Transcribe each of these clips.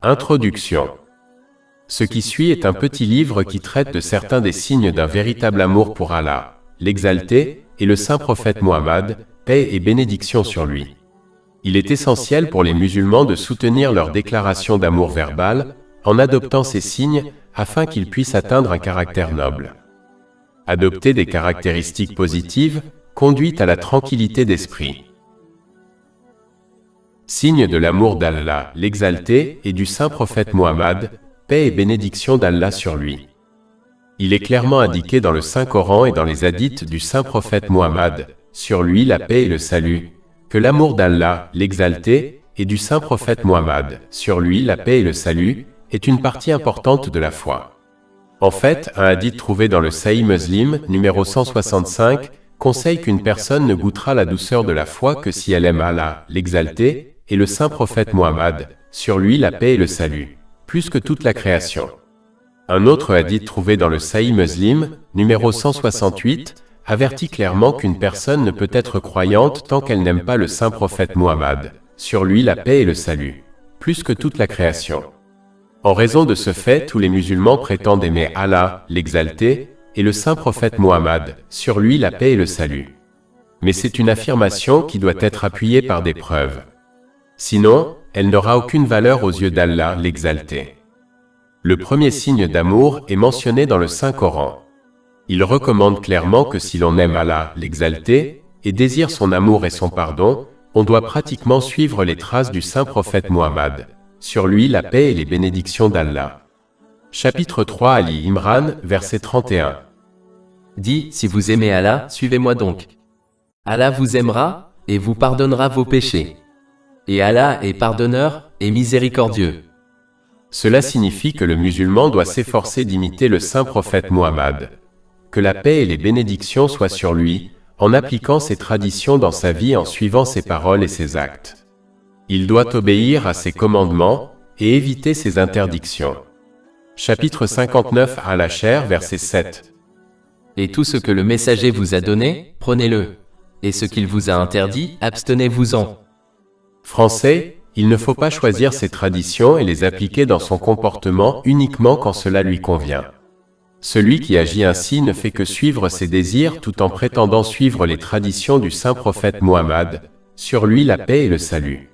Introduction. Ce qui suit est un petit livre qui traite de certains des signes d'un véritable amour pour Allah, l'Exalté, et le saint prophète Muhammad, paix et bénédiction sur lui. Il est essentiel pour les musulmans de soutenir leur déclaration d'amour verbale, en adoptant ces signes, afin qu'ils puissent atteindre un caractère noble. Adopter des caractéristiques positives conduit à la tranquillité d'esprit. Signe de l'amour d'Allah, l'Exalté, et du saint prophète Muhammad, paix et bénédiction d'Allah sur lui. Il est clairement indiqué dans le Saint-Coran et dans les hadiths du saint prophète Muhammad, sur lui la paix et le salut, que l'amour d'Allah, l'Exalté, et du saint prophète Muhammad, sur lui la paix et le salut, est une partie importante de la foi. En fait, un hadith trouvé dans le Sahih Muslim, numéro 165, conseille qu'une personne ne goûtera la douceur de la foi que si elle aime Allah, l'Exalté, et le saint prophète Muhammad, sur lui la paix et le salut, plus que toute la création. Un autre hadith trouvé dans le Sahih Muslim, numéro 168, avertit clairement qu'une personne ne peut être croyante tant qu'elle n'aime pas le saint prophète Muhammad, sur lui la paix et le salut, plus que toute la création. En raison de ce fait, tous les musulmans prétendent aimer Allah, l'Exalté, et le saint prophète Muhammad, sur lui la paix et le salut. Mais c'est une affirmation qui doit être appuyée par des preuves. Sinon, elle n'aura aucune valeur aux yeux d'Allah, l'Exalté. Le premier signe d'amour est mentionné dans le Saint-Coran. Il recommande clairement que si l'on aime Allah, l'Exalté, et désire son amour et son pardon, on doit pratiquement suivre les traces du saint prophète Muhammad, sur lui la paix et les bénédictions d'Allah. Chapitre 3 Ali Imran, verset 31. Dis, si vous aimez Allah, suivez-moi donc. Allah vous aimera, et vous pardonnera vos péchés. Et Allah est pardonneur et miséricordieux. Cela signifie que le musulman doit s'efforcer d'imiter le saint prophète Muhammad. Que la paix et les bénédictions soient sur lui, en appliquant ses traditions dans sa vie en suivant ses paroles et ses actes. Il doit obéir à ses commandements et éviter ses interdictions. Chapitre 59 Al-Ashr, verset 7. Et tout ce que le messager vous a donné, prenez-le. Et ce qu'il vous a interdit, abstenez-vous-en. Français, il ne faut pas choisir ses traditions et les appliquer dans son comportement uniquement quand cela lui convient. Celui qui agit ainsi ne fait que suivre ses désirs tout en prétendant suivre les traditions du saint prophète Muhammad, sur lui la paix et le salut.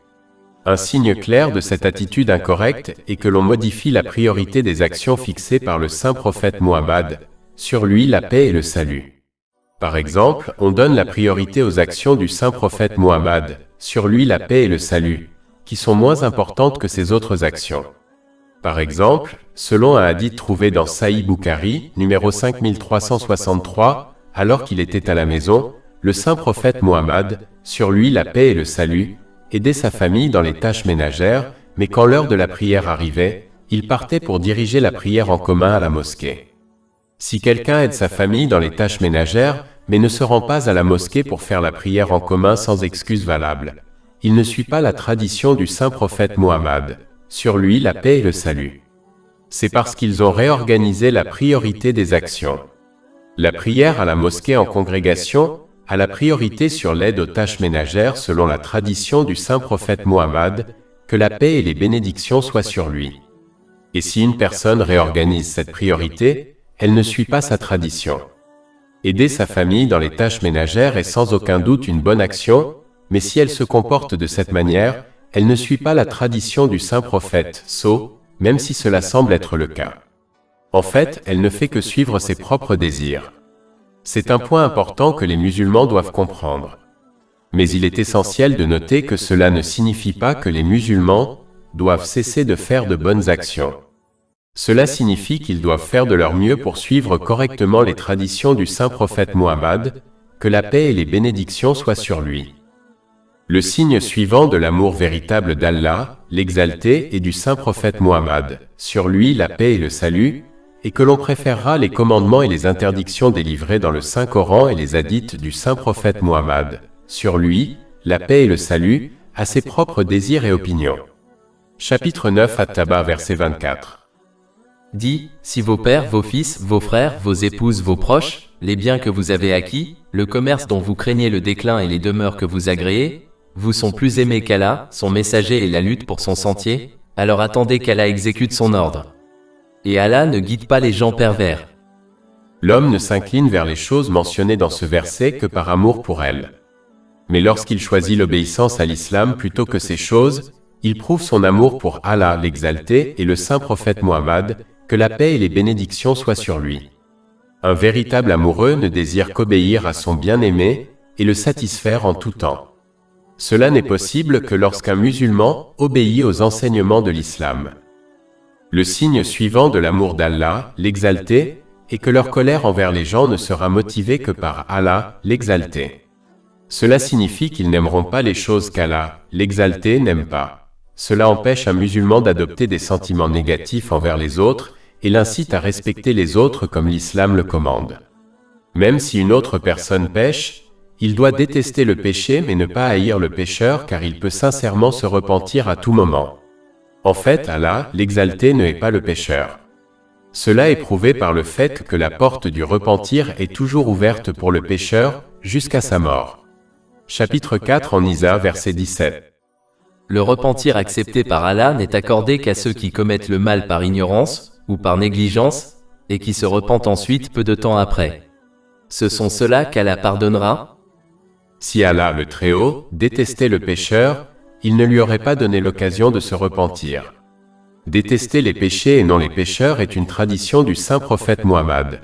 Un signe clair de cette attitude incorrecte est que l'on modifie la priorité des actions fixées par le saint prophète Muhammad, sur lui la paix et le salut. Par exemple, on donne la priorité aux actions du saint prophète Muhammad, sur lui la paix et le salut, qui sont moins importantes que ses autres actions. Par exemple, selon un hadith trouvé dans Sahih Bukhari, numéro 5363, alors qu'il était à la maison, le saint prophète Muhammad, sur lui la paix et le salut, aidait sa famille dans les tâches ménagères, mais quand l'heure de la prière arrivait, il partait pour diriger la prière en commun à la mosquée. Si quelqu'un aide sa famille dans les tâches ménagères, mais ne se rend pas à la mosquée pour faire la prière en commun sans excuse valable, il ne suit pas la tradition du saint prophète Muhammad, sur lui la paix et le salut. C'est parce qu'ils ont réorganisé la priorité des actions. La prière à la mosquée en congrégation a la priorité sur l'aide aux tâches ménagères selon la tradition du saint prophète Muhammad, que la paix et les bénédictions soient sur lui. Et si une personne réorganise cette priorité, elle ne suit pas sa tradition. Aider sa famille dans les tâches ménagères est sans aucun doute une bonne action, mais si elle se comporte de cette manière, elle ne suit pas la tradition du saint prophète, même si cela semble être le cas. En fait, elle ne fait que suivre ses propres désirs. C'est un point important que les musulmans doivent comprendre. Mais il est essentiel de noter que cela ne signifie pas que les musulmans doivent cesser de faire de bonnes actions. Cela signifie qu'ils doivent faire de leur mieux pour suivre correctement les traditions du saint prophète Muhammad, que la paix et les bénédictions soient sur lui. Le signe suivant de l'amour véritable d'Allah, l'Exalté, et du saint prophète Muhammad, sur lui la paix et le salut, est que l'on préférera les commandements et les interdictions délivrés dans le Saint-Coran et les hadiths du saint prophète Muhammad, sur lui, la paix et le salut, à ses propres désirs et opinions. Chapitre 9 At-Taba, verset 24. Dis, si vos pères, vos fils, vos frères, vos épouses, vos proches, les biens que vous avez acquis, le commerce dont vous craignez le déclin et les demeures que vous agréez, vous sont plus aimés qu'Allah, son messager et la lutte pour son sentier, alors attendez qu'Allah exécute son ordre. Et Allah ne guide pas les gens pervers. L'homme ne s'incline vers les choses mentionnées dans ce verset que par amour pour elles. Mais lorsqu'il choisit l'obéissance à l'islam plutôt que ces choses, il prouve son amour pour Allah l'exalté et le saint prophète Muhammad, que la paix et les bénédictions soient sur lui. Un véritable amoureux ne désire qu'obéir à son bien-aimé et le satisfaire en tout temps. Cela n'est possible que lorsqu'un musulman obéit aux enseignements de l'islam. Le signe suivant de l'amour d'Allah, l'exalté, est que leur colère envers les gens ne sera motivée que par Allah, l'exalté. Cela signifie qu'ils n'aimeront pas les choses qu'Allah, l'exalté, n'aime pas. Cela empêche un musulman d'adopter des sentiments négatifs envers les autres et l'incite à respecter les autres comme l'islam le commande. Même si une autre personne pêche, il doit détester le péché mais ne pas haïr le pécheur car il peut sincèrement se repentir à tout moment. En fait, Allah, l'exalté, ne est pas le pécheur. Cela est prouvé par le fait que la porte du repentir est toujours ouverte pour le pécheur, jusqu'à sa mort. Chapitre 4 en Isa, verset 17. Le repentir accepté par Allah n'est accordé qu'à ceux qui commettent le mal par ignorance, ou par négligence, et qui se repentent ensuite peu de temps après. Ce sont ceux-là qu'Allah pardonnera. Si Allah, le Très-Haut, détestait le pécheur, il ne lui aurait pas donné l'occasion de se repentir. Détester les péchés et non les pécheurs est une tradition du saint prophète Muhammad.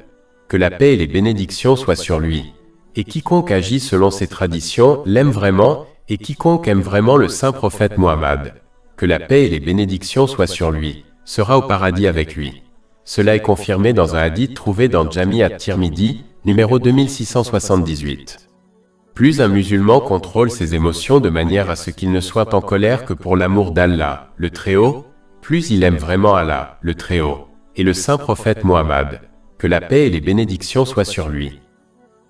Que la paix et les bénédictions soient sur lui. Et quiconque agit selon ces traditions l'aime vraiment, et quiconque aime vraiment le saint prophète Muhammad, que la paix et les bénédictions soient sur lui, sera au paradis avec lui. Cela est confirmé dans un hadith trouvé dans Jami at-Tirmidhi, numéro 2678. Plus un musulman contrôle ses émotions de manière à ce qu'il ne soit en colère que pour l'amour d'Allah, le Très-Haut, plus il aime vraiment Allah, le Très-Haut, et le saint prophète Muhammad, que la paix et les bénédictions soient sur lui.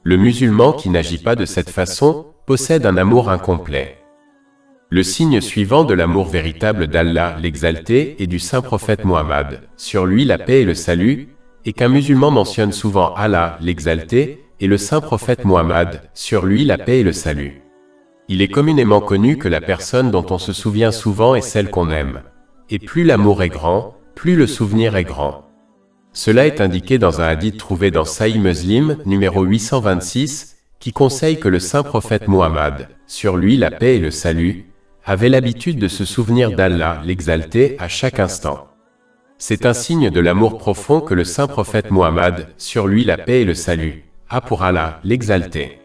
Le musulman qui n'agit pas de cette façon possède un amour incomplet. Le signe suivant de l'amour véritable d'Allah, l'exalté, et du saint prophète Muhammad, sur lui la paix et le salut, est qu'un musulman mentionne souvent Allah, l'exalté, et le saint prophète Muhammad, sur lui la paix et le salut. Il est communément connu que la personne dont on se souvient souvent est celle qu'on aime. Et plus l'amour est grand, plus le souvenir est grand. Cela est indiqué dans un hadith trouvé dans Sahih Muslim, numéro 826, qui conseille que le saint prophète Muhammad, sur lui la paix et le salut, avait l'habitude de se souvenir d'Allah, l'exalté, à chaque instant. C'est un signe de l'amour profond que le saint prophète Muhammad, sur lui la paix et le salut, a pour Allah, l'exalté.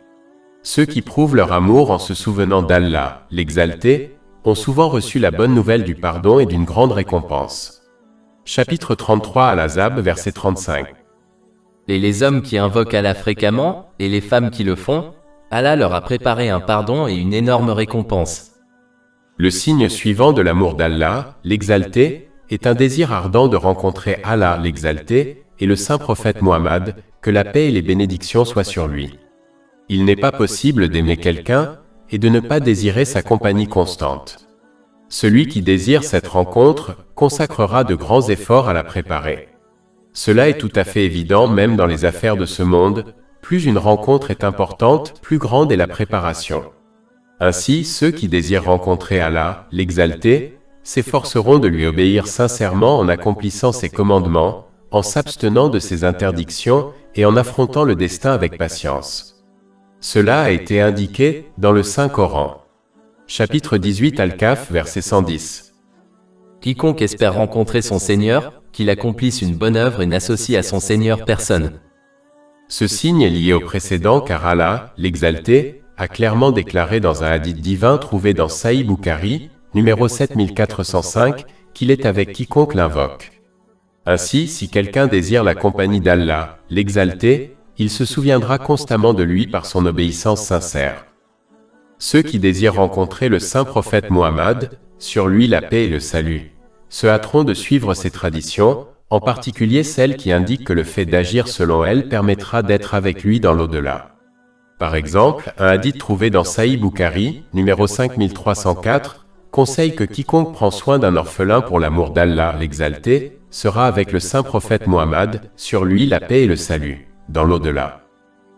Ceux qui prouvent leur amour en se souvenant d'Allah, l'exalté, ont souvent reçu la bonne nouvelle du pardon et d'une grande récompense. Chapitre 33 Al-Ahzab, verset 35. Et les hommes qui invoquent Allah fréquemment, et les femmes qui le font, Allah leur a préparé un pardon et une énorme récompense. Le signe suivant de l'amour d'Allah, l'exalté, est un désir ardent de rencontrer Allah, l'exalté, et le saint prophète Muhammad, que la paix et les bénédictions soient sur lui. Il n'est pas possible d'aimer quelqu'un, et de ne pas désirer sa compagnie constante. Celui qui désire cette rencontre consacrera de grands efforts à la préparer. Cela est tout à fait évident même dans les affaires de ce monde, plus une rencontre est importante, plus grande est la préparation. Ainsi, ceux qui désirent rencontrer Allah, l'exalté, s'efforceront de lui obéir sincèrement en accomplissant ses commandements, en s'abstenant de ses interdictions et en affrontant le destin avec patience. Cela a été indiqué dans le Saint-Coran. Chapitre 18 Al-Kahf, verset 110. Quiconque espère rencontrer son Seigneur, qu'il accomplisse une bonne œuvre et n'associe à son Seigneur personne. Ce signe est lié au précédent car Allah, l'exalté, a clairement déclaré dans un hadith divin trouvé dans Sahih Bukhari, numéro 7405, qu'il est avec quiconque l'invoque. Ainsi, si quelqu'un désire la compagnie d'Allah, l'exalté, il se souviendra constamment de lui par son obéissance sincère. Ceux qui désirent rencontrer le saint prophète Muhammad, sur lui la paix et le salut, se hâteront de suivre ses traditions, en particulier celles qui indiquent que le fait d'agir selon elles permettra d'être avec lui dans l'au-delà. Par exemple, un hadith trouvé dans Sahih Bukhari, numéro 5304, conseille que quiconque prend soin d'un orphelin pour l'amour d'Allah l'exalté, sera avec le saint prophète Muhammad, sur lui la paix et le salut, dans l'au-delà.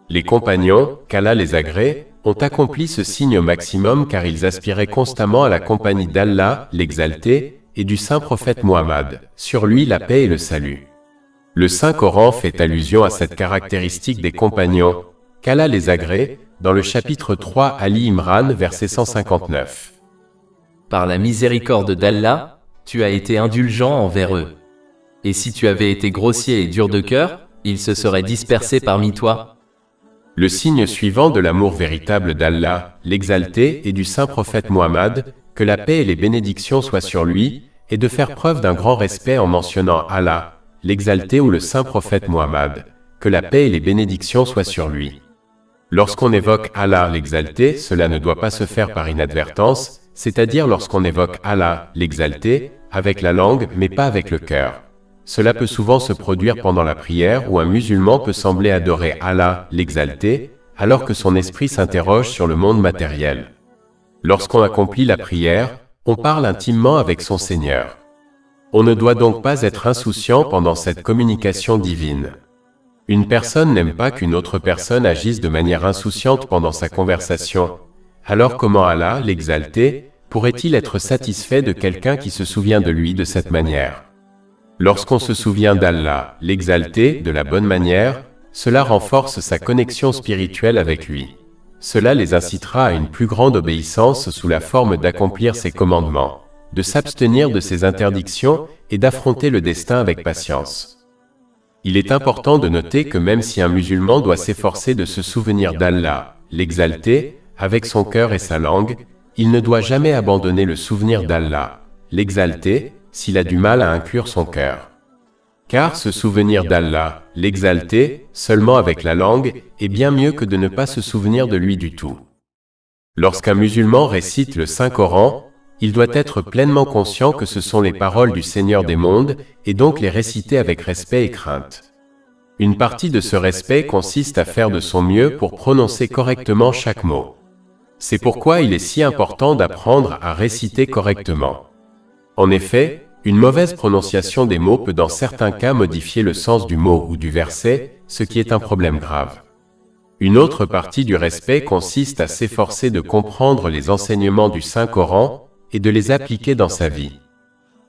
Les compagnons, qu'Allah les agrée, ont accompli ce signe au maximum car ils aspiraient constamment à la compagnie d'Allah, l'exalté, et du saint prophète Muhammad, sur lui la paix et le salut. Le Saint-Coran fait allusion à cette caractéristique des compagnons, qu'Allah les agrée, dans le chapitre 3 Ali Imran verset 159. Par la miséricorde d'Allah, tu as été indulgent envers eux. Et si tu avais été grossier et dur de cœur, ils se seraient dispersés parmi toi. Le signe suivant de l'amour véritable d'Allah, l'exalté, et du saint prophète Muhammad, que la paix et les bénédictions soient sur lui, est de faire preuve d'un grand respect en mentionnant Allah, l'exalté ou le saint prophète Muhammad, que la paix et les bénédictions soient sur lui. Lorsqu'on évoque Allah, l'exalté, cela ne doit pas se faire par inadvertance, c'est-à-dire lorsqu'on évoque Allah, l'exalté, avec la langue mais pas avec le cœur. Cela peut souvent se produire pendant la prière où un musulman peut sembler adorer Allah, l'exalté, alors que son esprit s'interroge sur le monde matériel. Lorsqu'on accomplit la prière, on parle intimement avec son Seigneur. On ne doit donc pas être insouciant pendant cette communication divine. Une personne n'aime pas qu'une autre personne agisse de manière insouciante pendant sa conversation. Alors comment Allah, l'exalté, pourrait-il être satisfait de quelqu'un qui se souvient de lui de cette manière ? Lorsqu'on se souvient d'Allah, l'exalté, de la bonne manière, cela renforce sa connexion spirituelle avec lui. Cela les incitera à une plus grande obéissance sous la forme d'accomplir ses commandements, de s'abstenir de ses interdictions et d'affronter le destin avec patience. Il est important de noter que même si un musulman doit s'efforcer de se souvenir d'Allah, l'exalté, avec son cœur et sa langue, il ne doit jamais abandonner le souvenir d'Allah, l'exalté, s'il a du mal à inclure son cœur. Car se souvenir d'Allah, l'exalté, seulement avec la langue, est bien mieux que de ne pas se souvenir de lui du tout. Lorsqu'un musulman récite le Saint-Coran, il doit être pleinement conscient que ce sont les paroles du Seigneur des mondes, et donc les réciter avec respect et crainte. Une partie de ce respect consiste à faire de son mieux pour prononcer correctement chaque mot. C'est pourquoi il est si important d'apprendre à réciter correctement. En effet, une mauvaise prononciation des mots peut dans certains cas modifier le sens du mot ou du verset, ce qui est un problème grave. Une autre partie du respect consiste à s'efforcer de comprendre les enseignements du Saint-Coran et de les appliquer dans sa vie.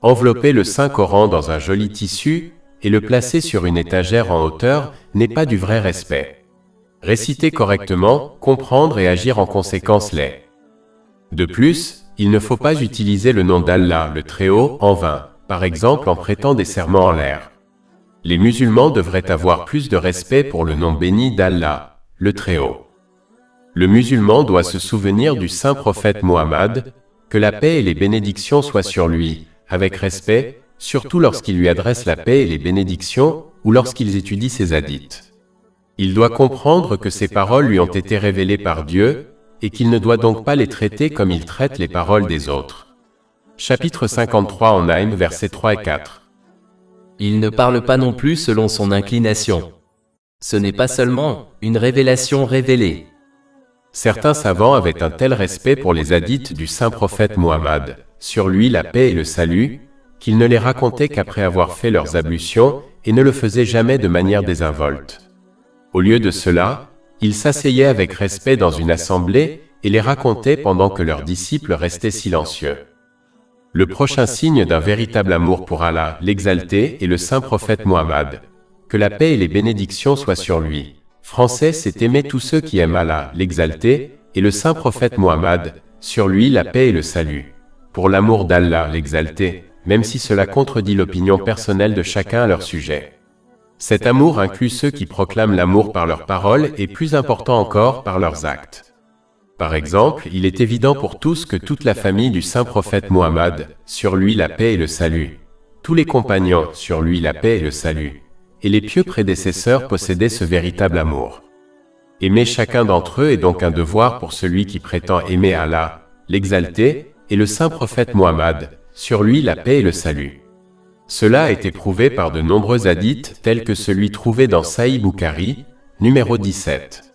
Envelopper le Saint-Coran dans un joli tissu et le placer sur une étagère en hauteur n'est pas du vrai respect. Réciter correctement, comprendre et agir en conséquence l'est. De plus, il ne faut pas utiliser le nom d'Allah, le Très-Haut, en vain, par exemple en prêtant des serments en l'air. Les musulmans devraient avoir plus de respect pour le nom béni d'Allah, le Très-Haut. Le musulman doit se souvenir du saint prophète Muhammad, que la paix et les bénédictions soient sur lui, avec respect, surtout lorsqu'il lui adresse la paix et les bénédictions, ou lorsqu'ils étudient ses hadiths. Il doit comprendre que ces paroles lui ont été révélées par Dieu, et qu'il ne doit donc pas les traiter comme il traite les paroles des autres. Chapitre 53 en Naïm, versets 3 et 4. Il ne parle pas non plus selon son inclination. Ce n'est pas seulement une révélation révélée. Certains savants avaient un tel respect pour les hadiths du saint prophète Muhammad, sur lui la paix et le salut, qu'ils ne les racontaient qu'après avoir fait leurs ablutions et ne le faisaient jamais de manière désinvolte. Au lieu de cela, ils s'asseyaient avec respect dans une assemblée et les racontaient pendant que leurs disciples restaient silencieux. Le prochain signe d'un véritable amour pour Allah, l'exalté, est le saint prophète Muhammad. Que la paix et les bénédictions soient sur lui. Français, c'est aimer tous ceux qui aiment Allah, l'exalté, et le saint prophète Muhammad, sur lui la paix et le salut. Pour l'amour d'Allah, l'exalté, même si cela contredit l'opinion personnelle de chacun à leur sujet. Cet amour inclut ceux qui proclament l'amour par leurs paroles et plus important encore par leurs actes. Par exemple, il est évident pour tous que toute la famille du saint prophète Muhammad, sur lui la paix et le salut, tous les compagnons, sur lui la paix et le salut, et les pieux prédécesseurs possédaient ce véritable amour. Aimer chacun d'entre eux est donc un devoir pour celui qui prétend aimer Allah, l'exalté, et le saint prophète Muhammad, sur lui la paix et le salut. Cela a été prouvé par de nombreux hadiths tels que celui trouvé dans Sahih Bukhari, numéro 17.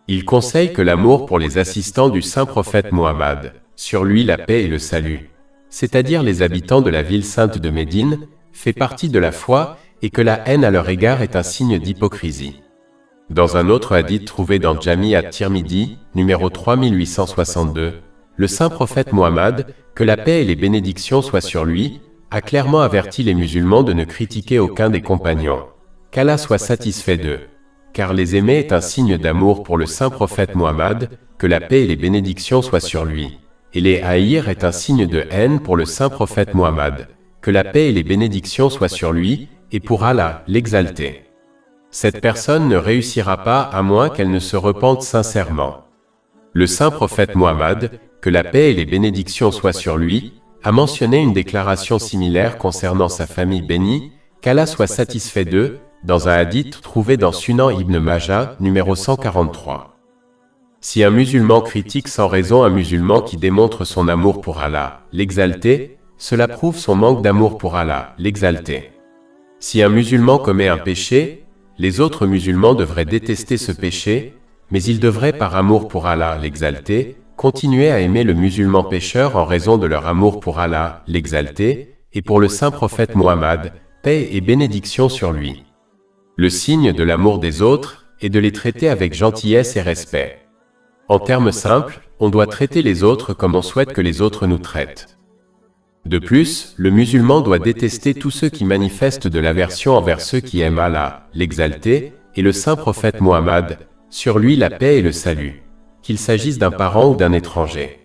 Il conseille que l'amour pour les assistants du saint prophète Muhammad, sur lui la paix et le salut, c'est-à-dire les habitants de la ville sainte de Médine, fait partie de la foi et que la haine à leur égard est un signe d'hypocrisie. Dans un autre hadith trouvé dans Jami at-Tirmidhi, numéro 3862, le saint prophète Muhammad, que la paix et les bénédictions soient sur lui, a clairement averti les musulmans de ne critiquer aucun des compagnons. Qu'Allah soit satisfait d'eux. Car les aimer est un signe d'amour pour le saint prophète Muhammad, que la paix et les bénédictions soient sur lui. Et les haïr est un signe de haine pour le saint prophète Muhammad, que la paix et les bénédictions soient sur lui, et pour Allah, l'exalté. Cette personne ne réussira pas à moins qu'elle ne se repente sincèrement. Le saint prophète Muhammad, que la paix et les bénédictions soient sur lui, a mentionné une déclaration similaire concernant sa famille bénie, qu'Allah soit satisfait d'eux, dans un hadith trouvé dans Sunan Ibn Majah, numéro 143. Si un musulman critique sans raison un musulman qui démontre son amour pour Allah, l'exalté, cela prouve son manque d'amour pour Allah, l'exalté. Si un musulman commet un péché, les autres musulmans devraient détester ce péché, mais ils devraient par amour pour Allah, l'exalté, continuer à aimer le musulman pécheur en raison de leur amour pour Allah, l'exalté, et pour le saint prophète Muhammad, paix et bénédiction sur lui. Le signe de l'amour des autres est de les traiter avec gentillesse et respect. En termes simples, on doit traiter les autres comme on souhaite que les autres nous traitent. De plus, le musulman doit détester tous ceux qui manifestent de l'aversion envers ceux qui aiment Allah, l'exalté, et le saint prophète Muhammad, sur lui la paix et le salut, qu'il s'agisse d'un parent ou d'un étranger.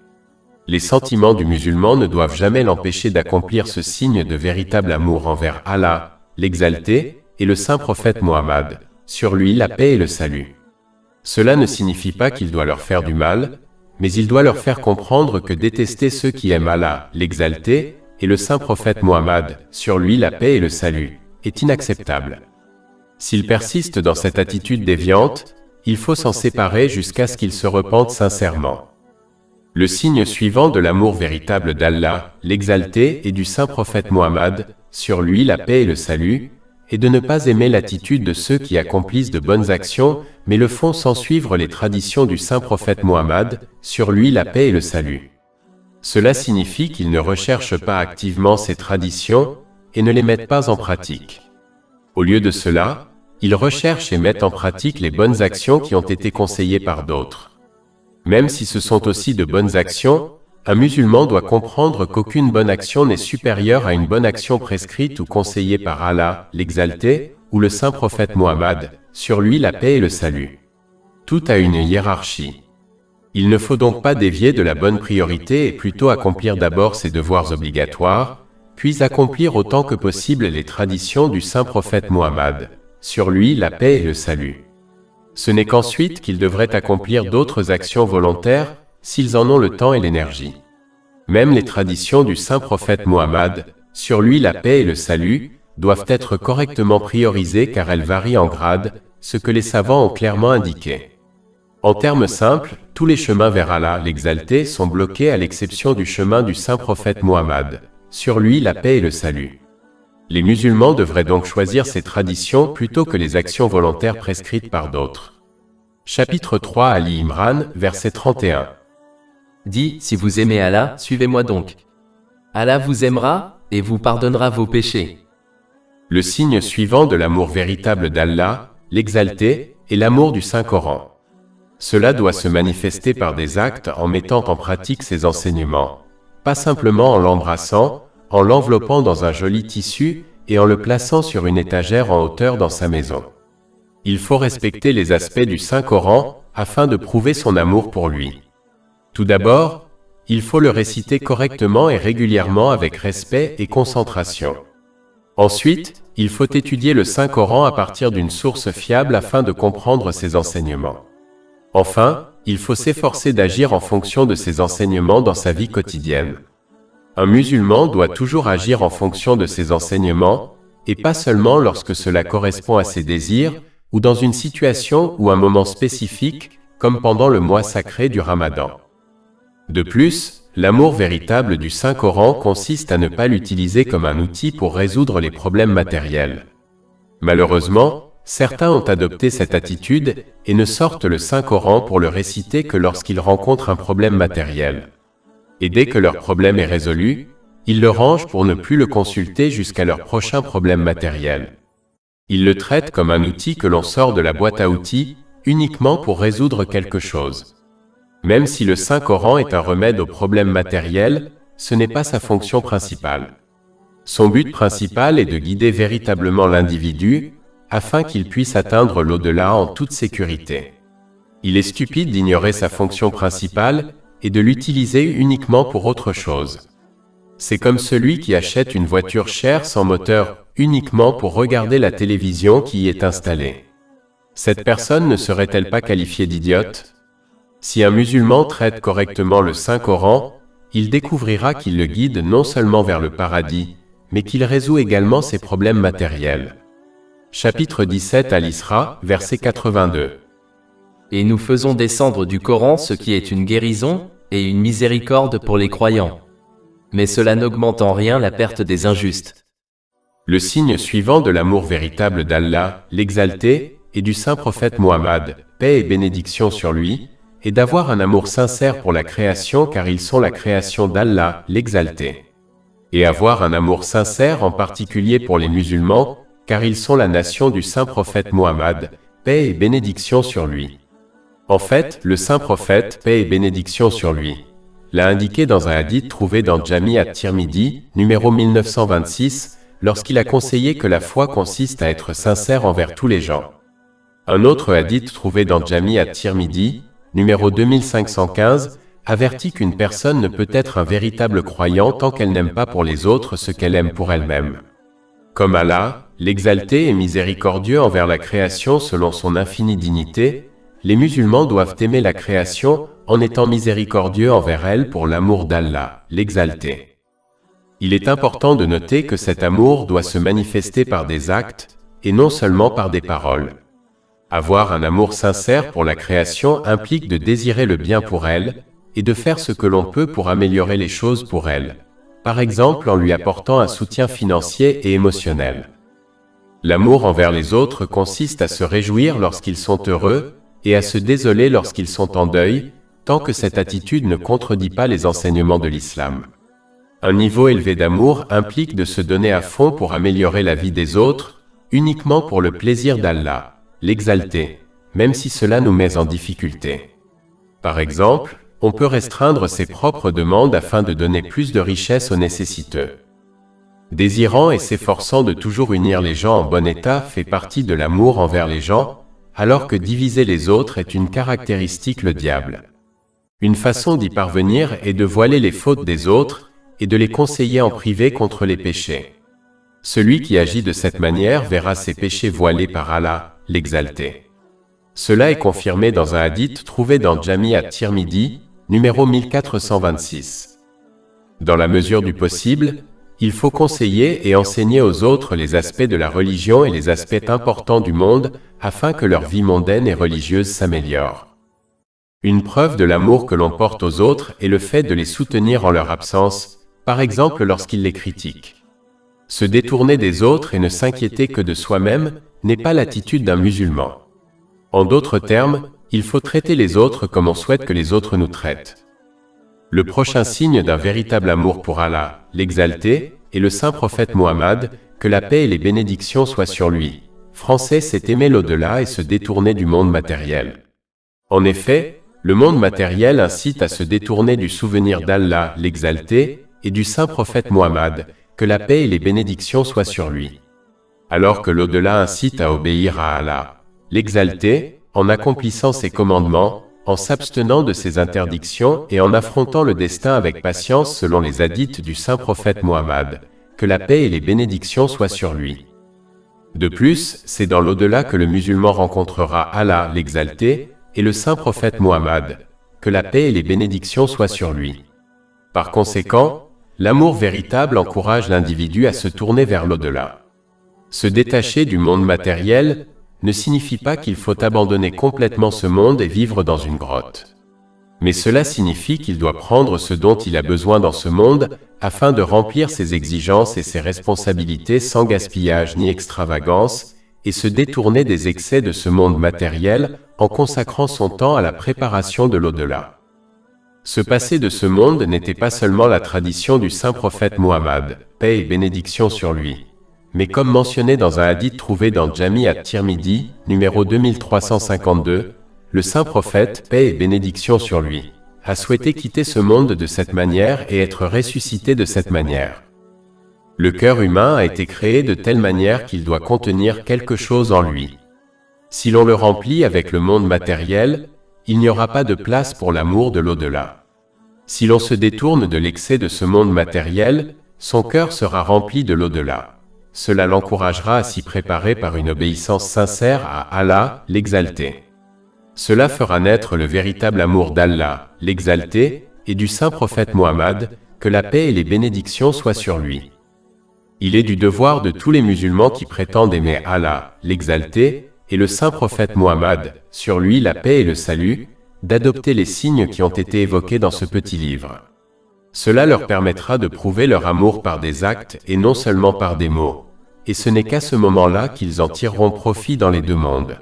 Les sentiments du musulman ne doivent jamais l'empêcher d'accomplir ce signe de véritable amour envers Allah, l'exalté, et le saint prophète Muhammad, sur lui la paix et le salut. Cela ne signifie pas qu'il doit leur faire du mal, mais il doit leur faire comprendre que détester ceux qui aiment Allah, l'exalté, et le saint prophète Muhammad, sur lui la paix et le salut, est inacceptable. S'ils persistent dans cette attitude déviante, il faut s'en séparer jusqu'à ce qu'ils se repentent sincèrement. Le signe suivant de l'amour véritable d'Allah, l'exalté, et du saint prophète Muhammad, sur lui la paix et le salut, est de ne pas aimer l'attitude de ceux qui accomplissent de bonnes actions, mais le font sans suivre les traditions du saint prophète Muhammad, sur lui la paix et le salut. Cela signifie qu'ils ne recherchent pas activement ces traditions et ne les mettent pas en pratique. Au lieu de cela, ils recherchent et mettent en pratique les bonnes actions qui ont été conseillées par d'autres. Même si ce sont aussi de bonnes actions, un musulman doit comprendre qu'aucune bonne action n'est supérieure à une bonne action prescrite ou conseillée par Allah, l'exalté, ou le saint prophète Muhammad, sur lui la paix et le salut. Tout a une hiérarchie. Il ne faut donc pas dévier de la bonne priorité et plutôt accomplir d'abord ses devoirs obligatoires, puis accomplir autant que possible les traditions du saint prophète Muhammad, sur lui la paix et le salut. Ce n'est qu'ensuite qu'ils devraient accomplir d'autres actions volontaires, s'ils en ont le temps et l'énergie. Même les traditions du saint prophète Muhammad, sur lui la paix et le salut, doivent être correctement priorisées car elles varient en grade, ce que les savants ont clairement indiqué. En termes simples, tous les chemins vers Allah, l'exalté, sont bloqués à l'exception du chemin du saint prophète Muhammad, sur lui la paix et le salut. Les musulmans devraient donc choisir ces traditions plutôt que les actions volontaires prescrites par d'autres. Chapitre 3 Ali Imran, verset 31. Dis, si vous aimez Allah, suivez-moi donc. Allah vous aimera, et vous pardonnera vos péchés. Le signe suivant de l'amour véritable d'Allah, l'exalté, est l'amour du Saint-Coran. Cela doit se manifester par des actes en mettant en pratique ses enseignements, pas simplement en l'embrassant, en l'enveloppant dans un joli tissu et en le plaçant sur une étagère en hauteur dans sa maison. Il faut respecter les aspects du Saint-Coran afin de prouver son amour pour lui. Tout d'abord, il faut le réciter correctement et régulièrement avec respect et concentration. Ensuite, il faut étudier le Saint-Coran à partir d'une source fiable afin de comprendre ses enseignements. Enfin, il faut s'efforcer d'agir en fonction de ses enseignements dans sa vie quotidienne. Un musulman doit toujours agir en fonction de ses enseignements, et pas seulement lorsque cela correspond à ses désirs, ou dans une situation ou un moment spécifique, comme pendant le mois sacré du Ramadan. De plus, l'amour véritable du Saint-Coran consiste à ne pas l'utiliser comme un outil pour résoudre les problèmes matériels. Malheureusement, certains ont adopté cette attitude et ne sortent le Saint-Coran pour le réciter que lorsqu'ils rencontrent un problème matériel. Et dès que leur problème est résolu, ils le rangent pour ne plus le consulter jusqu'à leur prochain problème matériel. Ils le traitent comme un outil que l'on sort de la boîte à outils, uniquement pour résoudre quelque chose. Même si le Saint-Coran est un remède aux problèmes matériels, ce n'est pas sa fonction principale. Son but principal est de guider véritablement l'individu, afin qu'il puisse atteindre l'au-delà en toute sécurité. Il est stupide d'ignorer sa fonction principale et de l'utiliser uniquement pour autre chose. C'est comme celui qui achète une voiture chère sans moteur uniquement pour regarder la télévision qui y est installée. Cette personne ne serait-elle pas qualifiée d'idiote? Si un musulman traite correctement le Saint-Coran, il découvrira qu'il le guide non seulement vers le paradis, mais qu'il résout également ses problèmes matériels. Chapitre 17 Al-Isra, verset 82. Et nous faisons descendre du Coran ce qui est une guérison et une miséricorde pour les croyants. Mais cela n'augmente en rien la perte des injustes. Le signe suivant de l'amour véritable d'Allah, l'exalté, et du saint prophète Muhammad, paix et bénédiction sur lui, est d'avoir un amour sincère pour la création car ils sont la création d'Allah, l'exalté. Et avoir un amour sincère en particulier pour les musulmans, car ils sont la nation du saint prophète Muhammad, paix et bénédiction sur lui. En fait, le saint prophète, paix et bénédiction sur lui, l'a indiqué dans un hadith trouvé dans Jami at-Tirmidhi, numéro 1926, lorsqu'il a conseillé que la foi consiste à être sincère envers tous les gens. Un autre hadith trouvé dans Jami at-Tirmidhi, numéro 2515, avertit qu'une personne ne peut être un véritable croyant tant qu'elle n'aime pas pour les autres ce qu'elle aime pour elle-même. Comme Allah, l'exalté est miséricordieux envers la création selon son infinie dignité, les musulmans doivent aimer la création en étant miséricordieux envers elle pour l'amour d'Allah, l'exalté. Il est important de noter que cet amour doit se manifester par des actes, et non seulement par des paroles. Avoir un amour sincère pour la création implique de désirer le bien pour elle, et de faire ce que l'on peut pour améliorer les choses pour elle, par exemple en lui apportant un soutien financier et émotionnel. L'amour envers les autres consiste à se réjouir lorsqu'ils sont heureux, et à se désoler lorsqu'ils sont en deuil, tant que cette attitude ne contredit pas les enseignements de l'islam. Un niveau élevé d'amour implique de se donner à fond pour améliorer la vie des autres, uniquement pour le plaisir d'Allah, l'exalté, même si cela nous met en difficulté. Par exemple, on peut restreindre ses propres demandes afin de donner plus de richesse aux nécessiteux. Désirant et s'efforçant de toujours unir les gens en bon état fait partie de l'amour envers les gens, alors que diviser les autres est une caractéristique le diable. Une façon d'y parvenir est de voiler les fautes des autres et de les conseiller en privé contre les péchés. Celui qui agit de cette manière verra ses péchés voilés par Allah, l'exalté. Cela est confirmé dans un hadith trouvé dans Jami at-Tirmidhi, numéro 1426. Dans la mesure du possible, il faut conseiller et enseigner aux autres les aspects de la religion et les aspects importants du monde, afin que leur vie mondaine et religieuse s'améliore. Une preuve de l'amour que l'on porte aux autres est le fait de les soutenir en leur absence, par exemple lorsqu'ils les critiquent. Se détourner des autres et ne s'inquiéter que de soi-même n'est pas l'attitude d'un musulman. En d'autres termes, il faut traiter les autres comme on souhaite que les autres nous traitent. Le prochain signe d'un véritable amour pour Allah, l'exalté, est le saint prophète Muhammad, que la paix et les bénédictions soient sur lui. Français, c'est aimer l'au-delà et se détourner du monde matériel. En effet, le monde matériel incite à se détourner du souvenir d'Allah, l'exalté, et du saint prophète Muhammad, que la paix et les bénédictions soient sur lui. Alors que l'au-delà incite à obéir à Allah, l'exalté, en accomplissant ses commandements, en s'abstenant de ses interdictions et en affrontant le destin avec patience selon les hadiths du saint prophète Muhammad, que la paix et les bénédictions soient sur lui. De plus, c'est dans l'au-delà que le musulman rencontrera Allah, l'exalté, et le saint prophète Muhammad, que la paix et les bénédictions soient sur lui. Par conséquent, l'amour véritable encourage l'individu à se tourner vers l'au-delà. Se détacher du monde matériel ne signifie pas qu'il faut abandonner complètement ce monde et vivre dans une grotte. Mais cela signifie qu'il doit prendre ce dont il a besoin dans ce monde, afin de remplir ses exigences et ses responsabilités sans gaspillage ni extravagance, et se détourner des excès de ce monde matériel en consacrant son temps à la préparation de l'au-delà. Se passer de ce monde n'était pas seulement la tradition du saint prophète Muhammad, paix et bénédiction sur lui, mais comme mentionné dans un hadith trouvé dans Jami at-Tirmidhi, numéro 2352, le saint prophète, paix et bénédiction sur lui, a souhaité quitter ce monde de cette manière et être ressuscité de cette manière. Le cœur humain a été créé de telle manière qu'il doit contenir quelque chose en lui. Si l'on le remplit avec le monde matériel, il n'y aura pas de place pour l'amour de l'au-delà. Si l'on se détourne de l'excès de ce monde matériel, son cœur sera rempli de l'au-delà. Cela l'encouragera à s'y préparer par une obéissance sincère à Allah, l'Exalté. Cela fera naître le véritable amour d'Allah, l'Exalté, et du saint prophète Muhammad, que la paix et les bénédictions soient sur lui. Il est du devoir de tous les musulmans qui prétendent aimer Allah, l'Exalté, et le saint prophète Muhammad, sur lui la paix et le salut, d'adopter les signes qui ont été évoqués dans ce petit livre. Cela leur permettra de prouver leur amour par des actes et non seulement par des mots, et ce n'est qu'à ce moment-là qu'ils en tireront profit dans les deux mondes.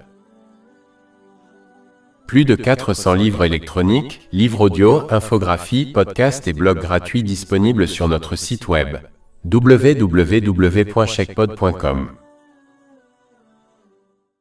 Plus de 400 livres électroniques, livres audio, infographies, podcasts et blogs gratuits disponibles sur notre site web www.chekpod.com.